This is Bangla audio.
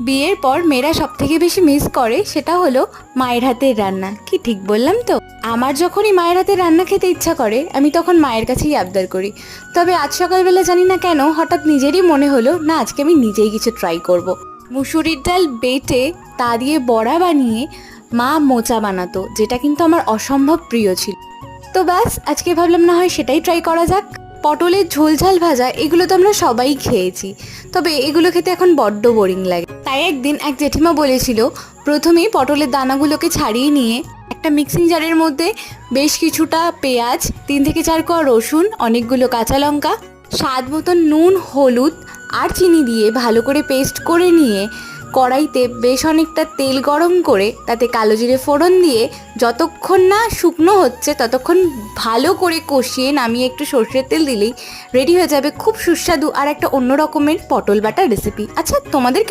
বিয়ের পর মেয়েরা সব থেকে বেশি মিস করে সেটা হলো মায়ের হাতের রান্না। কি ঠিক বললাম তো? আমার যখনই মায়ের হাতের রান্না খেতে ইচ্ছা করে আমি তখন মায়ের কাছেই আবদার করি। তবে আজ সকালবেলা জানি না কেন হঠাৎ নিজেরই মনে হলো না, আজকে আমি নিজেই কিছু ট্রাই করব। মুসুরির ডাল বেটে তা দিয়ে বড়া বানিয়ে মা মোচা বানাতো, যেটা কিন্তু আমার অসম্ভব প্রিয় ছিল। তো ব্যাস, আজকে ভাবলাম না হয় সেটাই ট্রাই করা যাক। পটলের ঝোল ঝাল ভাজা এগুলো তো আমরা সবাই খেয়েছি, তবে এগুলো খেতে এখন বড্ড বোরিং লাগে। তাই একদিন এক জেঠিমা বলেছিল প্রথমেই পটলের দানাগুলোকে ছাড়িয়ে নিয়ে একটা মিক্সিং জারের মধ্যে বেশ কিছুটা পেঁয়াজ, 3 থেকে 4 কোয়া রসুন, অনেকগুলো কাঁচা লঙ্কা, স্বাদ মতন নুন, হলুদ আর চিনি দিয়ে ভালো করে পেস্ট করে নিয়ে কড়াইতে বেশ অনেকটা তেল গরম করে তাতে কালো জিরে ফোড়ন দিয়ে যতক্ষণ না শুকনো হচ্ছে ততক্ষণ ভালো করে কষিয়ে নামিয়ে একটু সর্ষের তেল দিলেই রেডি হয়ে যাবে খুব সুস্বাদু আর একটা অন্য রকমের পটল বাটার রেসিপি। আচ্ছা, তোমাদের